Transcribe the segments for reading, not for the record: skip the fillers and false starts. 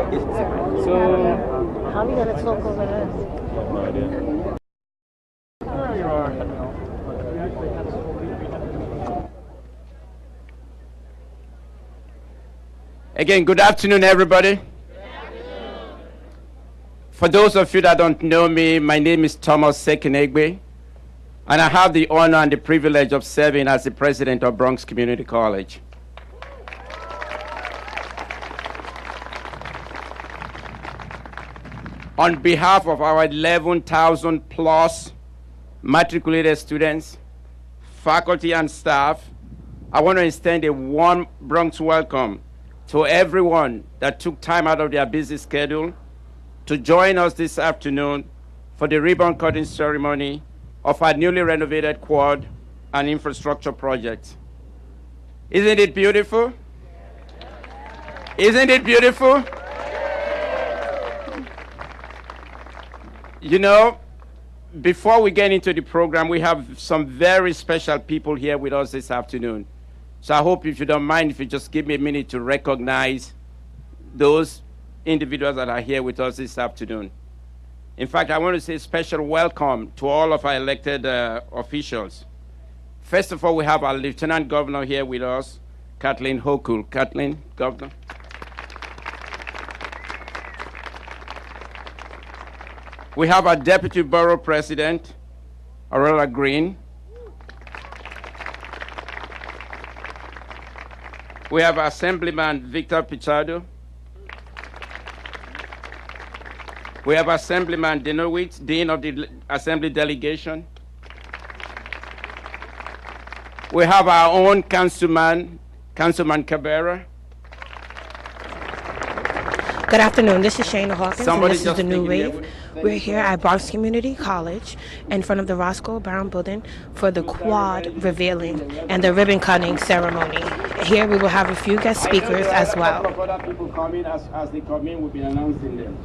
So, How are we gonna talk over this? no idea. Again, good afternoon, everybody. For those of you that don't know me, my name is Thomas Sekinegbe, and I have the honor and the privilege of serving as the president of Bronx Community College. On behalf of our 11,000 plus matriculated students, faculty, and staff, I want to extend a warm Bronx welcome to everyone that took time out of their busy schedule to join us this afternoon for the ribbon cutting ceremony of our newly renovated quad and infrastructure project. Isn't it beautiful? Isn't it beautiful? You know, before we get into the program, we have some very special people here with us this afternoon. So I hope, if you don't mind, if you just give me a minute to recognize those individuals that are here with us this afternoon. In fact, I want to say a special welcome to all of our elected officials. First of all, we have our Lieutenant Governor here with us, Kathleen Hochul. Kathleen, Governor. We have our Deputy Borough President, Aurora Green. We have Assemblyman Victor Pichardo. We have Assemblyman Denowitz, Dean of the Assembly Delegation. We have our own Councilman Cabrera. Good afternoon. This is Shana Hawkins, Somebody and this is just the New speaking Wave. there. We're here at Bronx Community College in front of the Roscoe Brown Building for the quad revealing and the ribbon cutting ceremony. Here we will have a few guest speakers as well. A couple of other people come in. As they come in, we'll be announcing them.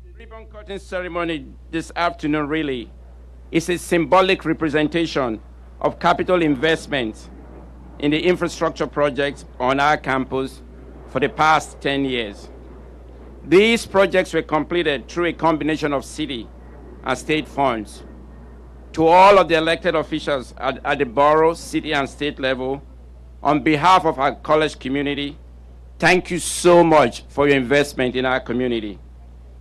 The ribbon cutting ceremony this afternoon really is a symbolic representation of capital investment in the infrastructure projects on our campus for the past 10 years. These projects were completed through a combination of city and state funds. To all of the elected officials at the borough, city, and state level, on behalf of our college community, thank you so much for your investment in our community.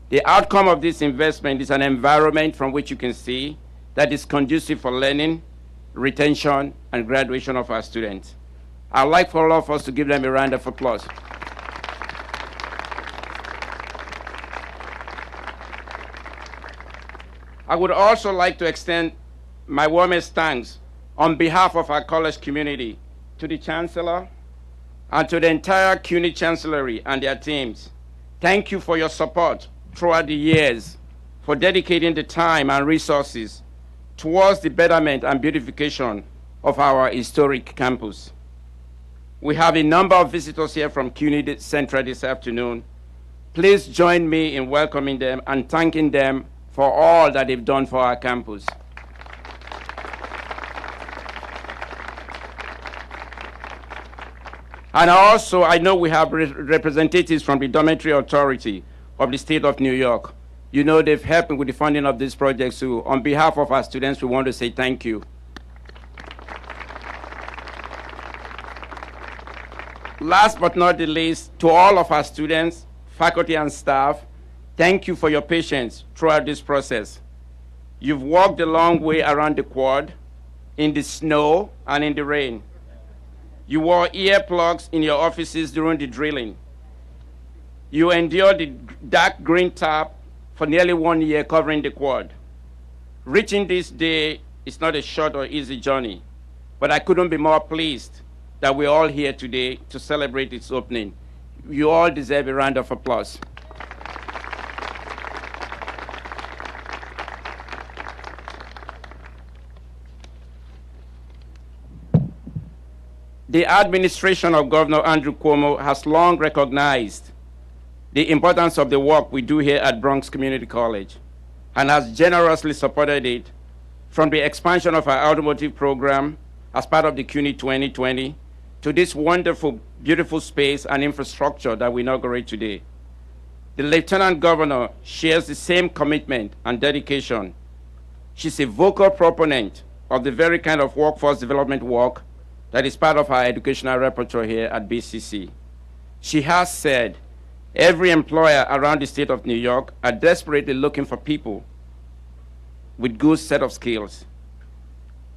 The outcome of this investment is an environment from which you can see that is conducive for learning, retention, and graduation of our students. I'd like for all of us to give them a round of applause. I would also like to extend my warmest thanks on behalf of our college community to the Chancellor and to the entire CUNY Chancellery and their teams. Thank you for your support throughout the years, for dedicating the time and resources towards the betterment and beautification of our historic campus. We have a number of visitors here from CUNY Central this afternoon. Please join me in welcoming them and thanking them for all that they've done for our campus. And also, I know we have representatives from the Dormitory Authority of the State of New York. You know, they've helped me with the funding of this project, so on behalf of our students, we want to say thank you. Last but not the least, to all of our students, faculty, and staff, thank you for your patience throughout this process. You've walked a long way around the quad, in the snow and in the rain. You wore earplugs in your offices during the drilling. You endured the dark green tarp for nearly 1 year covering the quad. Reaching this day is not a short or easy journey, but I couldn't be more pleased that we're all here today to celebrate its opening. You all deserve a round of applause. The administration of Governor Andrew Cuomo has long recognized the importance of the work we do here at Bronx Community College and has generously supported it, from the expansion of our automotive program as part of the CUNY 2020 to this wonderful, beautiful space and infrastructure that we inaugurate today. The Lieutenant Governor shares the same commitment and dedication. She's a vocal proponent of the very kind of workforce development work that is part of our educational repertoire here at BCC. She has said, every employer around the state of New York are desperately looking for people with good set of skills.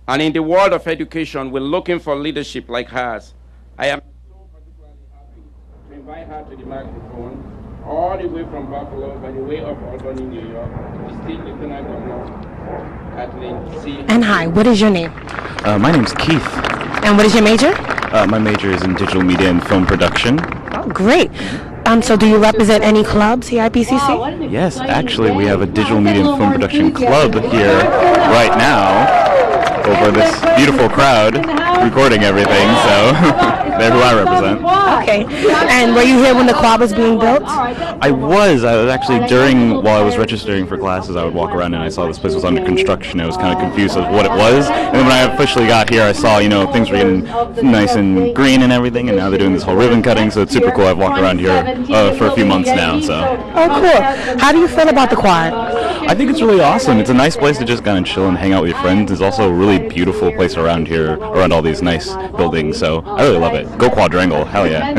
And in the world of education, we're looking for leadership like hers. I am so particularly happy to invite her to the microphone, all the way from Buffalo, by the way of Albany, New York, the State Lieutenant Governor, Kathleen C. And hi, what is your name? My name's Keith. And what is your major? My major is in digital media and film production. Oh, great. So do you represent any clubs here at BCC? Yes, actually, we have a digital media and film production club here right now over this beautiful crowd recording everything, so they're who I represent. Okay. And were you here when the quad was being built? I was actually while I was registering for classes, I would walk around and I saw this place was under construction. I was kind of confused as what it was. And then when I officially got here, I saw, things were getting nice and green and everything, and now they're doing this whole ribbon cutting, so it's super cool. I've walked around here for a few months now, so. Oh, cool. How do you feel about the quad? I think it's really awesome. It's a nice place to just kind of chill and hang out with your friends. It's also a really beautiful place around here, around all these nice buildings, so I really love it. Go Quadrangle, hell yeah.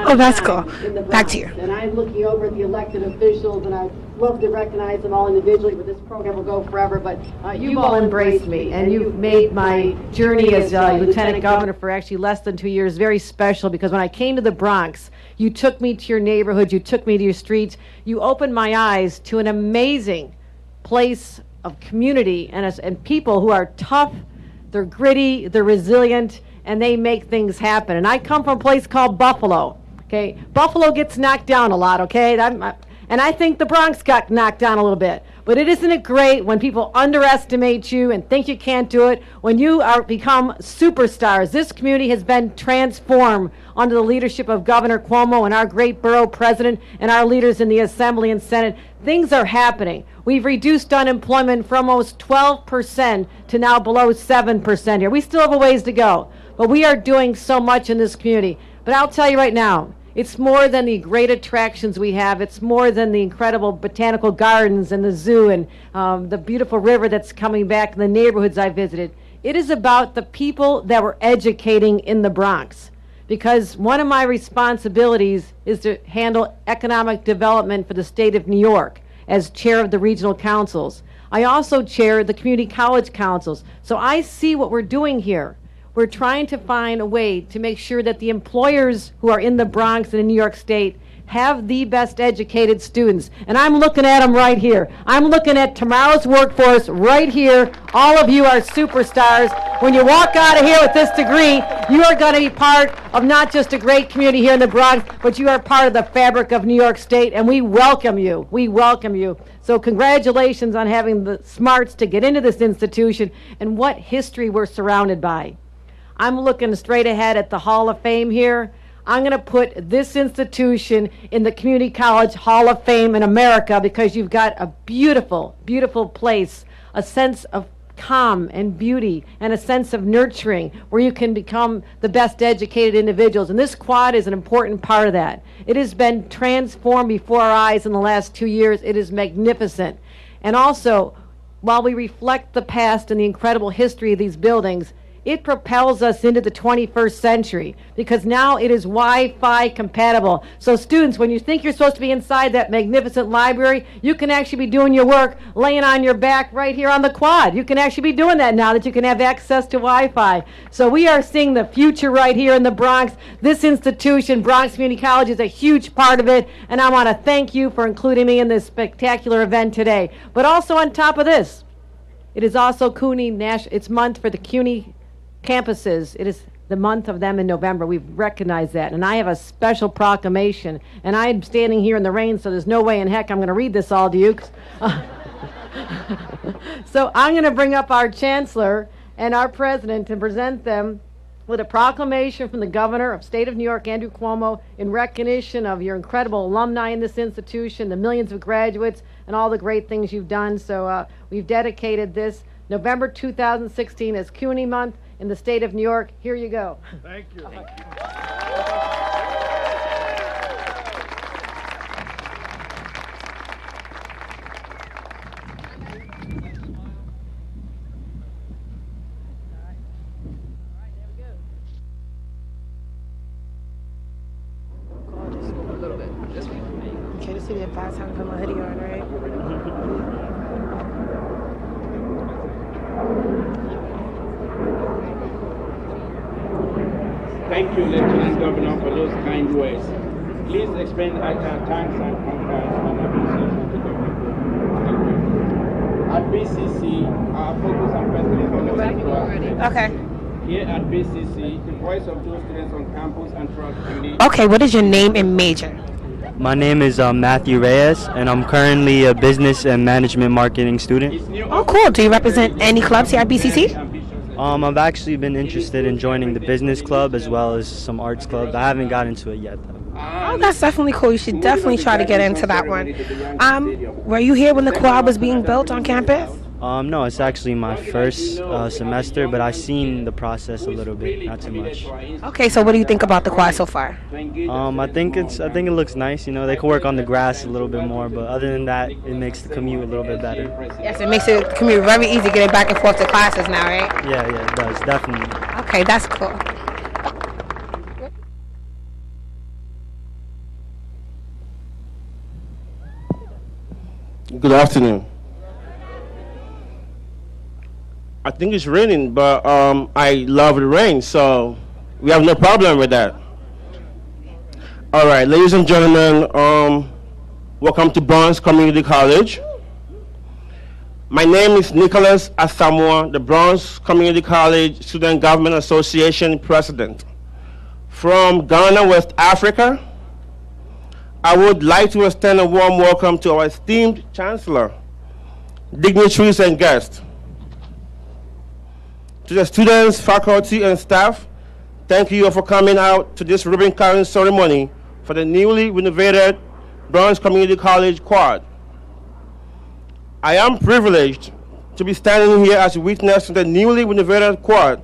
Oh, that's cool. Back to you. And I'm looking over at the elected officials, and I'd love to recognize them all individually, but this program will go forever. But you've all embraced me, and you've made my journey as Lieutenant Governor for actually less than 2 years very special, because when I came to the Bronx, you took me to your neighborhood, you took me to your streets, you opened my eyes to an amazing place of community and people who are tough, they're gritty, they're resilient, and they make things happen. And I come from a place called Buffalo, okay? Buffalo gets knocked down a lot, okay? And I think the Bronx got knocked down a little bit. But isn't it great when people underestimate you and think you can't do it, when you become superstars? This community has been transformed under the leadership of Governor Cuomo and our great borough president and our leaders in the Assembly and Senate. Things are happening. We've reduced unemployment from almost 12% to now below 7% here. We still have a ways to go, but we are doing so much in this community. But I'll tell you right now, it's more than the great attractions we have. It's more than the incredible botanical gardens and the zoo and the beautiful river that's coming back in the neighborhoods I visited. It is about the people that we're educating in the Bronx. Because one of my responsibilities is to handle economic development for the state of New York as chair of the regional councils. I also chair the community college councils. So I see what we're doing here. We're trying to find a way to make sure that the employers who are in the Bronx and in New York State have the best educated students. And I'm looking at them right here. I'm looking at tomorrow's workforce right here. All of you are superstars. When you walk out of here with this degree, you are going to be part of not just a great community here in the Bronx, but you are part of the fabric of New York State, and we welcome you. We welcome you. So congratulations on having the smarts to get into this institution and what history we're surrounded by. I'm looking straight ahead at the Hall of Fame here. I'm going to put this institution in the Community College Hall of Fame in America because you've got a beautiful, beautiful place, a sense of calm and beauty and a sense of nurturing where you can become the best educated individuals. And this quad is an important part of that. It has been transformed before our eyes in the last 2 years. It is magnificent. And also, while we reflect the past and the incredible history of these buildings, it propels us into the 21st century because now it is Wi-Fi compatible. So students, when you think you're supposed to be inside that magnificent library, you can actually be doing your work laying on your back right here on the quad. You can actually be doing that now that you can have access to Wi-Fi. So we are seeing the future right here in the Bronx. This institution, Bronx Community College, is a huge part of it, and I want to thank you for including me in this spectacular event today. But also on top of this, it is also CUNY it's month for the CUNY campuses. It is the month of them in November. We've recognized that. And I have a special proclamation. And I'm standing here in the rain, so there's no way in heck I'm going to read this all to you. So I'm going to bring up our chancellor and our president to present them with a proclamation from the governor of state of New York, Andrew Cuomo, in recognition of your incredible alumni in this institution, the millions of graduates, and all the great things you've done. So we've dedicated this November 2016 as CUNY month, in the state of New York. Here you go. Thank you. Okay, this is the advice how to put my hoodie on, right? Thank you, Lieutenant Governor, for those kind words. Please explain our thanks and congrats and appreciation to Governor. At BCC, our focus on personal development. Okay. Here at BCC, the voice of those students on campus and throughout CUNY. Okay, what is your name and major? My name is Matthew Reyes, and I'm currently a business and management marketing student. Oh, cool. Do you represent any clubs here at BCC? I've actually been interested in joining the business club as well as some arts clubs. I haven't got into it yet, though. Oh, that's definitely cool. You should definitely try to get into that one. Were you here when the quad was being built on campus? No, it's actually my first semester, but I've seen the process a little bit, not too much. Okay, so what do you think about the quad so far? I think it looks nice. You know, they could work on the grass a little bit more, but other than that, it makes the commute a little bit better. Yes, it makes the commute very easy getting back and forth to classes now, right? Yeah, it does, definitely. Okay, that's cool. Good afternoon. I think it's raining, but I love the rain, so we have no problem with that. All right, ladies and gentlemen, welcome to Bronx Community College. My name is Nicholas Asamoah, the Bronx Community College Student Government Association President. From Ghana, West Africa, I would like to extend a warm welcome to our esteemed Chancellor, dignitaries, and guests. To the students, faculty, and staff, thank you all for coming out to this ribbon cutting ceremony for the newly renovated Bronx Community College Quad. I am privileged to be standing here as a witness to the newly renovated Quad.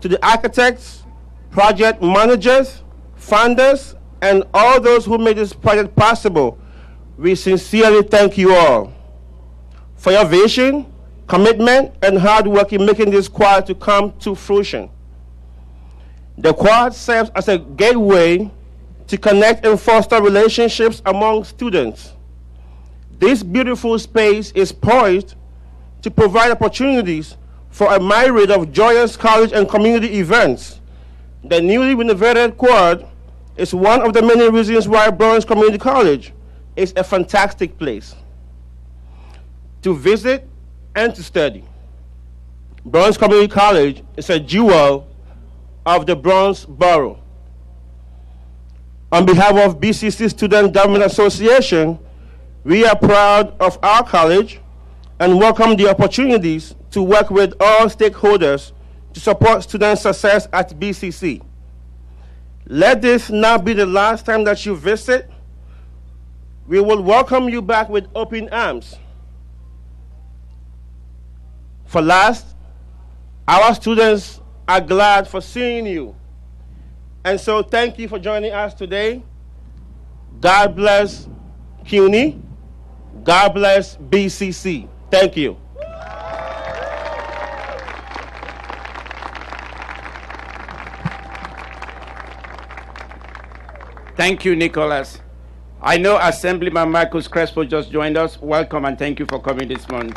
To the architects, project managers, funders, and all those who made this project possible, we sincerely thank you all for your vision, commitment, and hard work in making this quad to come to fruition. The quad serves as a gateway to connect and foster relationships among students. This beautiful space is poised to provide opportunities for a myriad of joyous college and community events. The newly renovated quad is one of the many reasons why Bronx Community College is a fantastic place to visit and to study. Bronx Community College is a jewel of the Bronx Borough. On behalf of BCC Student Government Association, we are proud of our college and welcome the opportunities to work with all stakeholders to support student success at BCC. Let this not be the last time that you visit. We will welcome you back with open arms. For last, our students are glad for seeing you. And so thank you for joining us today. God bless CUNY. God bless BCC. Thank you. Thank you, Nicholas. I know Assemblyman Marcus Crespo just joined us. Welcome and thank you for coming this morning.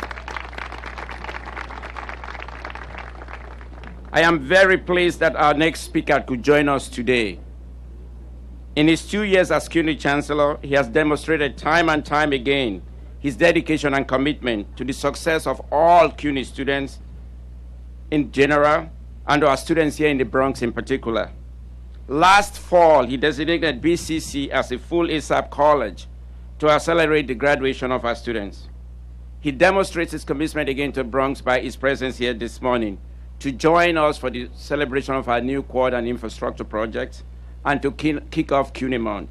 I am very pleased that our next speaker could join us today. In his 2 years as CUNY Chancellor, he has demonstrated time and time again his dedication and commitment to the success of all CUNY students in general and our students here in the Bronx in particular. Last fall, he designated BCC as a full ASAP college to accelerate the graduation of our students. He demonstrates his commitment again to Bronx by his presence here this morning to join us for the celebration of our new quad and infrastructure projects and to kick off CUNY Month.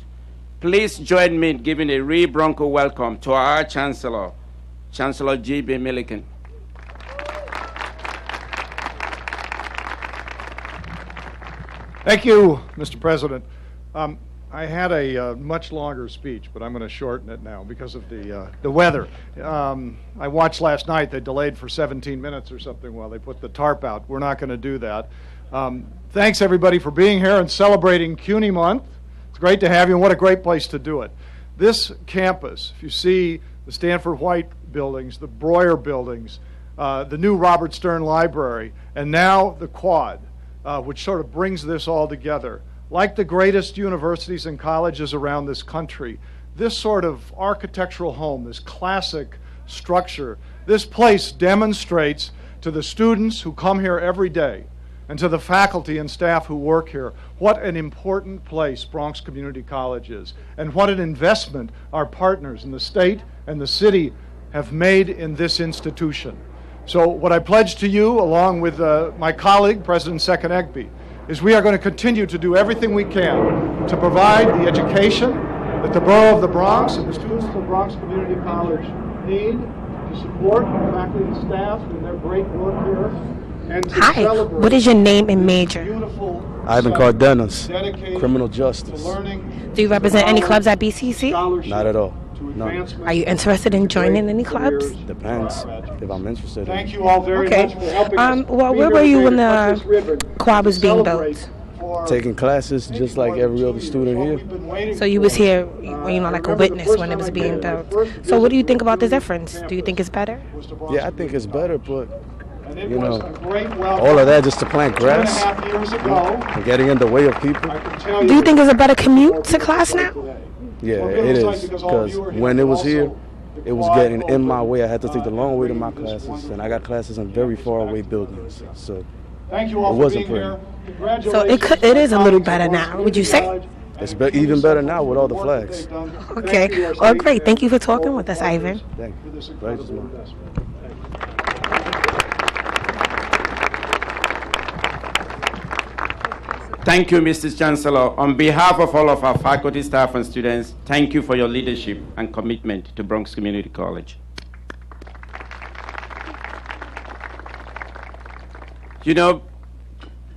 Please join me in giving a real Bronco welcome to our Chancellor, Chancellor G.B. Milliken. Thank you, Mr. President. I had a much longer speech, but I'm going to shorten it now because of the weather. I watched last night, they delayed for 17 minutes or something while they put the tarp out. We're not going to do that. Thanks, everybody, for being here and celebrating CUNY month. It's great to have you, and what a great place to do it. This campus, if you see the Stanford White buildings, the Breuer buildings, the new Robert Stern Library, and now the Quad, which sort of brings this all together. Like the greatest universities and colleges around this country, this sort of architectural home, this classic structure, this place demonstrates to the students who come here every day and to the faculty and staff who work here what an important place Bronx Community College is and what an investment our partners in the state and the city have made in this institution. So what I pledge to you, along with my colleague, President Second Egby, is we are going to continue to do everything we can to provide the education that the borough of the Bronx and the students of the Bronx Community College need to support the faculty and staff in their great work here and to Hi, celebrate. what is your name and major? Ivan Cardenas, criminal justice. Do you represent any clubs at BCC? Not at all. No. Are you interested in joining any clubs? Depends if I'm interested. Thank you all very much for helping us. Well, where were you when the quad was being built? Taking classes just like every other student here. So you was here, like a witness when it was being built. So what do you think about the difference? Do you think it's better? Yeah, I think it's better, but all of that just to plant grass and getting in the way of people. Do you think it's a better commute to class now? Yeah, it is, because when it was here, it was getting in my way. I had to take the long way to my classes, and I got classes in very far away buildings, so it wasn't pretty. So it is a little better now, would you say? It's even better now with all the flags. Okay, well, great. Thank you for talking with us, Ivan. Thank you. Pleasure is mine. Thank you, Mrs. Chancellor. On behalf of all of our faculty, staff, and students, thank you for your leadership and commitment to Bronx Community College. You know,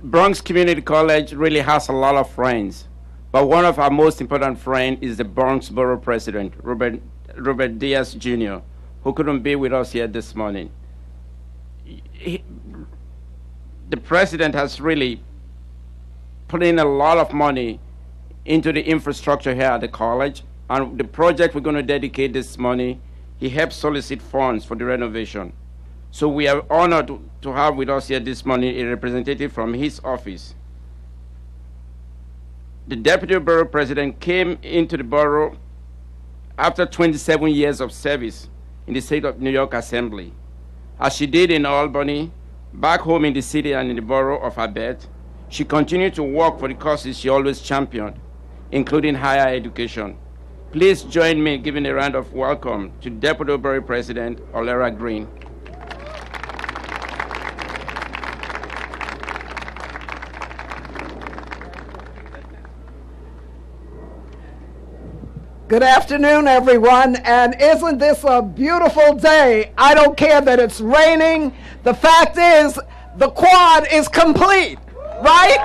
Bronx Community College really has a lot of friends, but one of our most important friends is the Bronx Borough President, Robert Diaz Jr., who couldn't be with us here this morning. The president has really put in a lot of money into the infrastructure here at the college, and the project we're going to dedicate this money, he helped solicit funds for the renovation. So we are honored to have with us here this morning a representative from his office. The Deputy Borough President came into the borough after 27 years of service in the State of New York Assembly. As she did in Albany, back home in the city and in the borough of Abet, she continued to work for the causes she always championed, including higher education. Please join me in giving a round of welcome to Deputy Borough President Olera Green. Good afternoon, everyone, and isn't this a beautiful day? I don't care that it's raining. The fact is, the quad is complete. Right?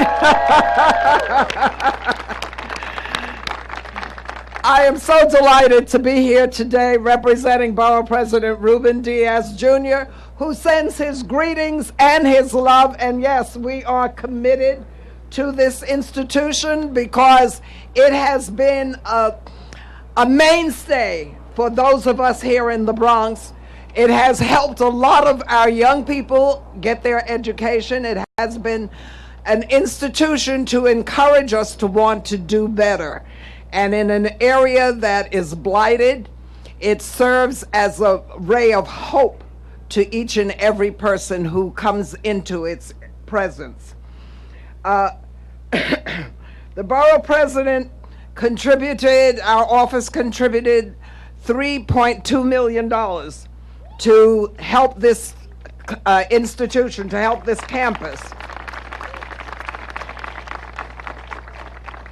I am so delighted to be here today representing Borough President Ruben Diaz Jr., who sends his greetings and his love. And yes, we are committed to this institution because it has been a mainstay for those of us here in the Bronx. It has helped a lot of our young people get their education. It has been an institution to encourage us to want to do better. And in an area that is blighted, it serves as a ray of hope to each and every person who comes into its presence. The borough president contributed, our office contributed $3.2 million to help this institution, to help this campus.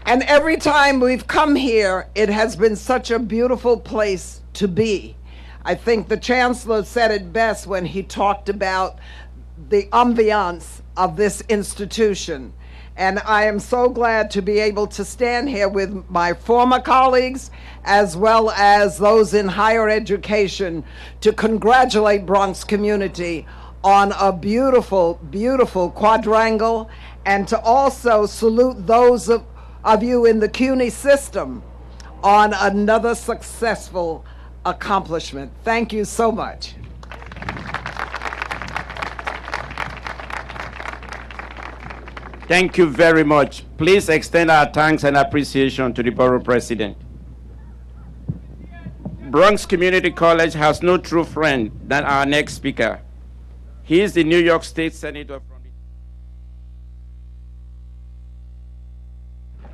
And every time we've come here, it has been such a beautiful place to be. I think the chancellor said it best when he talked about the ambiance of this institution. And I am so glad to be able to stand here with my former colleagues as well as those in higher education to congratulate Bronx community on a beautiful, beautiful quadrangle, and to also salute those of you in the CUNY system on another successful accomplishment. Thank you so much. Thank you very much. Please extend our thanks and appreciation to the Borough President. Bronx Community College has no true friend than our next speaker. He is the New York State Senator from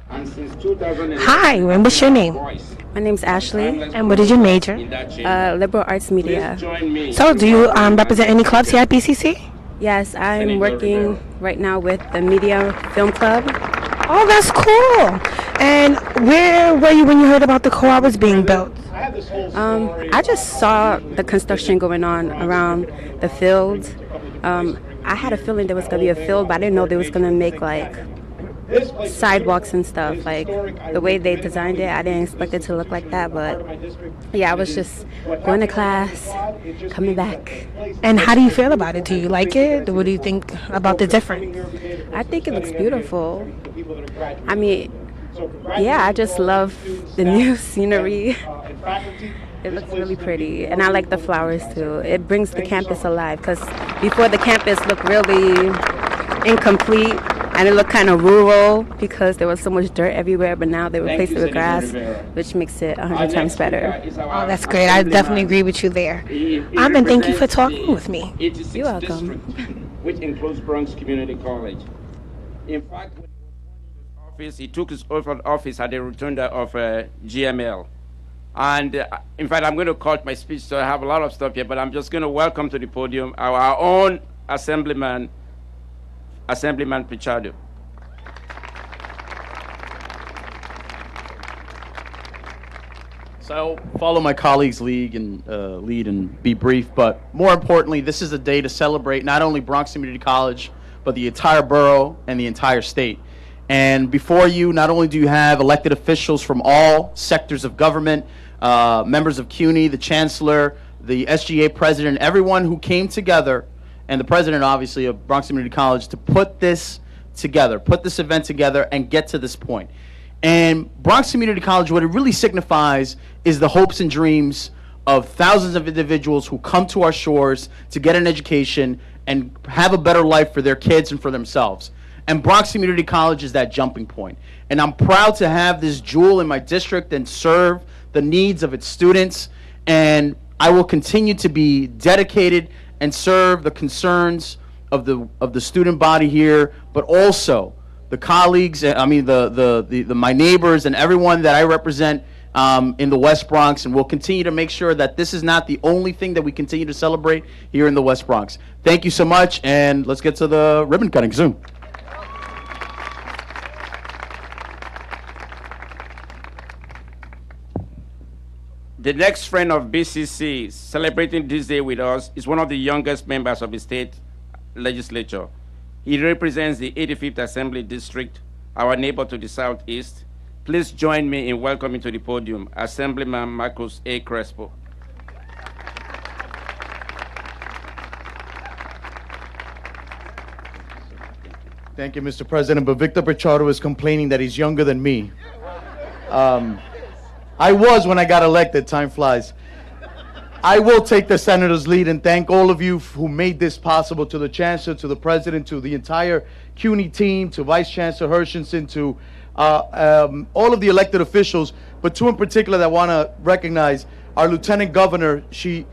the... And since 2008... Hi, and what's your name? My name's Ashley. And what is your major? Liberal arts media. So do you represent any clubs here at BCC? Yes, I'm working right now with the Media Film Club. Oh, that's cool. And where were you when you heard about the quad was being built? I just saw the construction going on around the field. I had a feeling there was going to be a field, but I didn't know they was going to make like sidewalks and stuff. Like the way they designed it, I didn't expect it to look like that. But yeah, I was just going to class, coming back. And how do you feel about it? Do you like it? What do you think about the difference? I think it looks beautiful. I mean, yeah, I just love the new scenery. It looks really pretty, and I like the flowers too. It brings the campus alive, because before the campus looked really incomplete, and it looked kind of rural because there was so much dirt everywhere, but now they replaced it with grass, which makes it 100 times better. Oh, that's great. I definitely agree with you there. And thank you for talking with me. You're welcome. Which includes Bronx Community College. In fact, when he took his oath of office at the rotunda of GML. And in fact, I'm going to cut my speech, so I have a lot of stuff here, but I'm just going to welcome to the podium our own Assemblyman Pichado. So I'll follow my colleagues' lead and be brief, but more importantly, this is a day to celebrate not only Bronx Community College, but the entire borough and the entire state. And before you, not only do you have elected officials from all sectors of government, members of CUNY, the chancellor, the SGA president, everyone who came together, and the president, obviously, of Bronx Community College, to put this together, put this event together, and get to this point. And Bronx Community College, what it really signifies is the hopes and dreams of thousands of individuals who come to our shores to get an education and have a better life for their kids and for themselves. And Bronx Community College is that jumping point. And I'm proud to have this jewel in my district and serve the needs of its students. And I will continue to be dedicated and serve the concerns of the student body here, but also the colleagues, my neighbors and everyone that I represent in the West Bronx. And we'll continue to make sure that this is not the only thing that we continue to celebrate here in the West Bronx. Thank you so much, and let's get to the ribbon cutting soon. The next friend of BCC celebrating this day with us is one of the youngest members of the state legislature. He represents the 85th Assembly District, our neighbor to the southeast. Please join me in welcoming to the podium Assemblyman Marcus A. Crespo. Thank you, Mr. President, but Victor Pichardo is complaining that he's younger than me. I was when I got elected. Time flies. I will take the senator's lead and thank all of you who made this possible, to the chancellor, to the president, to the entire CUNY team, to Vice Chancellor Hershenson, to all of the elected officials, but two in particular that I want to recognize. Our Lieutenant Governor, she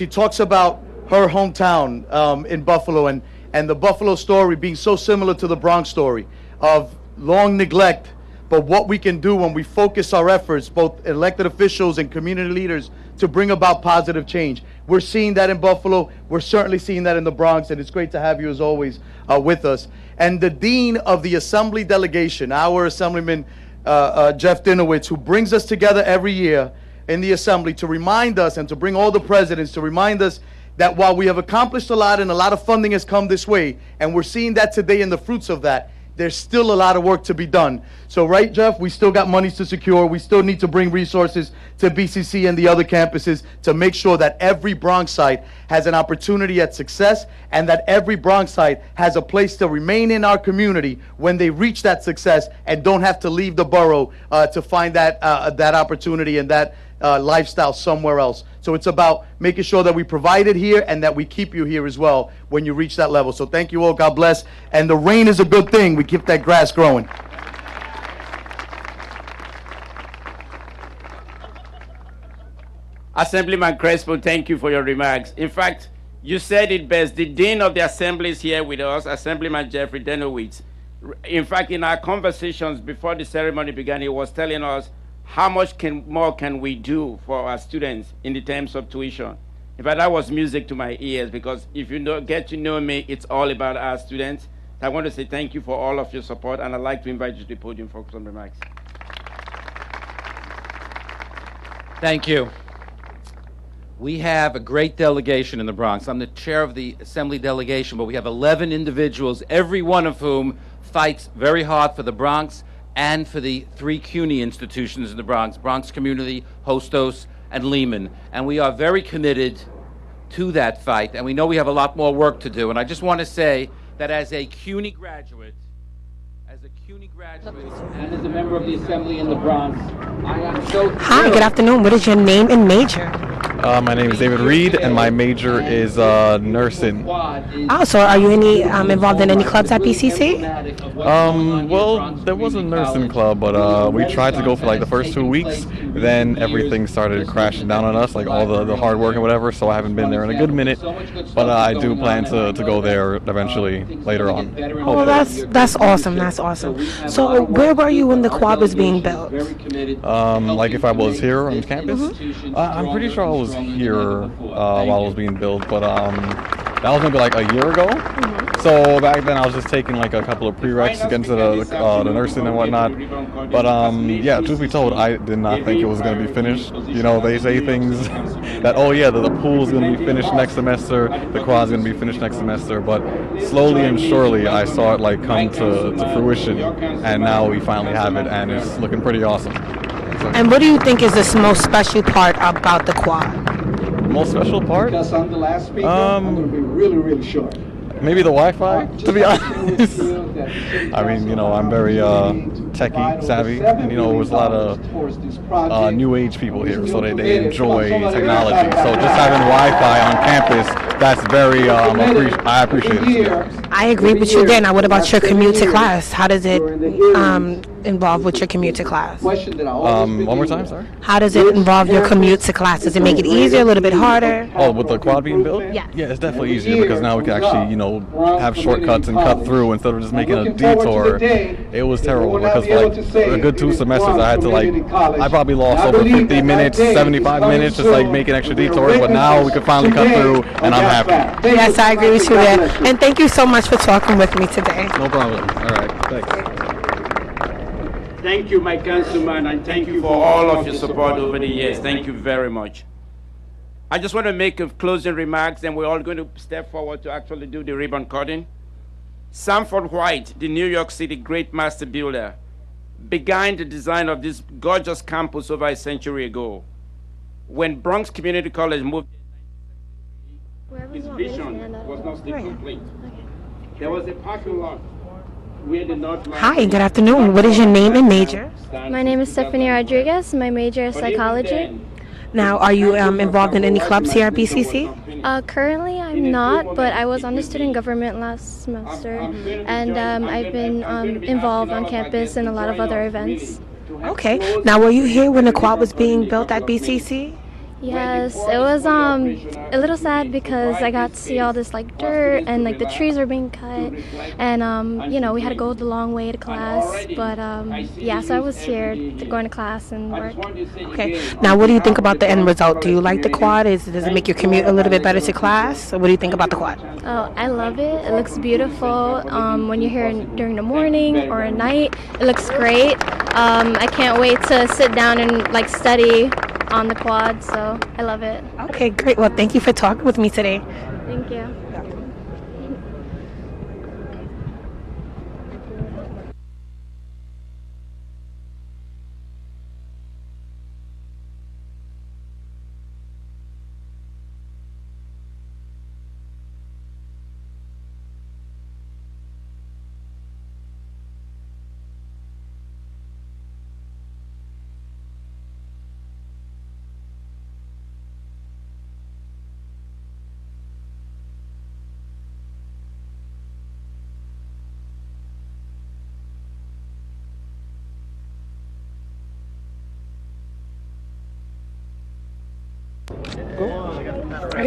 talks about her hometown in Buffalo, and the Buffalo story being so similar to the Bronx story of long neglect, but what we can do when we focus our efforts, both elected officials and community leaders, to bring about positive change. We're seeing that in Buffalo. We're certainly seeing that in the Bronx, and it's great to have you, as always, with us. And the dean of the Assembly delegation, our Assemblyman Jeff Dinowitz, who brings us together every year in the Assembly to remind us, and to bring all the presidents to remind us that while we have accomplished a lot and a lot of funding has come this way, and we're seeing that today in the fruits of that, there's still a lot of work to be done. So, right, Jeff, we still got monies to secure. We still need to bring resources to BCC and the other campuses to make sure that every Bronx site has an opportunity at success and that every Bronx site has a place to remain in our community when they reach that success and don't have to leave the borough to find that opportunity and that lifestyle somewhere else. So it's about making sure that we provide it here and that we keep you here as well when you reach that level. So thank you all. God bless. And the rain is a good thing. We keep that grass growing. Assemblyman Crespo, thank you for your remarks. In fact, you said it best. The Dean of the Assembly is here with us, Assemblyman Jeffrey Denowitz. In fact, in our conversations before the ceremony began, he was telling us how much more can we do for our students in the terms of tuition. In fact, that was music to my ears, because if you get to know me, it's all about our students. I want to say thank you for all of your support, and I'd like to invite you to the podium for some remarks. Thank you. We have a great delegation in the Bronx. I'm the chair of the Assembly delegation, but we have 11 individuals, every one of whom fights very hard for the Bronx and for the 3 CUNY institutions in the Bronx, Bronx Community, Hostos, and Lehman. And we are very committed to that fight, and we know we have a lot more work to do. And I just want to say that as a CUNY graduate, and as a member of the Assembly in the Bronx, I am so thrilled. Hi, good afternoon. What is your name and major? My name is David Reed, and my major is nursing. Oh, so are you involved in any clubs at BCC? Well, there was a nursing club, but we tried to go for like the first 2 weeks. Then everything started crashing down on us, like all the hard work and whatever. So I haven't been there in a good minute, but I do plan to go there eventually later on. Oh, that's awesome. That's awesome. So where were you when the quad was being built? Like if I was here on campus, I'm pretty sure I was here while it was being built, but that was maybe like a year ago. So back then I was just taking like a couple of prereqs to get into the nursing and whatnot. But yeah, truth be told, I did not think it was going to be finished. You know, they say things that, oh yeah, the pool's going to be finished next semester, the quad's going to be finished next semester. But slowly and surely I saw it like come to fruition, and now we finally have it, and it's looking pretty awesome. So, and what do you think is the most special part about the quad? Most special part? Because I'm the last speaker, I'm going to be really, really short. Maybe the Wi-Fi, to be honest. I mean, you know, I'm very techie savvy, and you know, there's a lot of new age people here, so they enjoy technology. So just having Wi-Fi on campus, that's very, I appreciate it. I agree with you there. Now, what about your commute to class? How does it involve with your commute to class? One more time, sorry? How does it involve your commute to class? Does it make it easier, a little bit harder? Oh, with the quad being built? Yeah. Yeah, it's definitely easier because now we can actually, you know, have shortcuts and cut through instead of just making a detour. It was terrible because for like a good 2 semesters I had to I probably lost over 50 minutes, 75 minutes just like making extra detours, but now we can finally cut through and I'm happy. Yes, I agree with you there. And thank you so much for talking with me today. No problem. All right, thanks. Thank you, my councilman, and thank you for all of your support over the years. Thank you very much. I just want to make a closing remarks, and we're all going to step forward to actually do the ribbon cutting. Sanford White, the New York City great master builder, began the design of this gorgeous campus over a century ago. When Bronx Community College moved, his vision was not still complete. There was a parking lot. Hi, good afternoon. What is your name and major? My name is Stephanie Rodriguez. My major is psychology. Now, are you involved in any clubs here at BCC? Currently, I'm not, but I was on the student government last semester, and I've been involved on campus in a lot of other events. Okay. Now, were you here when the quad was being built at BCC? Yes, it was a little sad because I got to see all this like dirt and like the trees were being cut, and you know, we had to go the long way to class, but yeah, so I was here going to class and work. Okay, now what do you think about the end result? Do you like the quad? Does it make your commute a little bit better to class? Or what do you think about the quad? Oh, I love it. It looks beautiful. When you're here during the morning or at night, it looks great. I can't wait to sit down and like study on the quad, so I love it. Okay, great. Well, thank you for talking with me today. Thank you.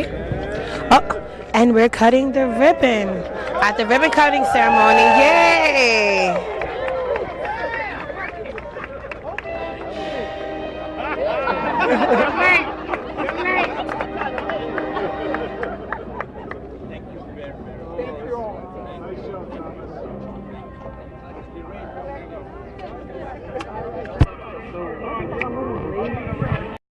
right. Oh, and we're cutting the ribbon at the ribbon cutting ceremony. Yay!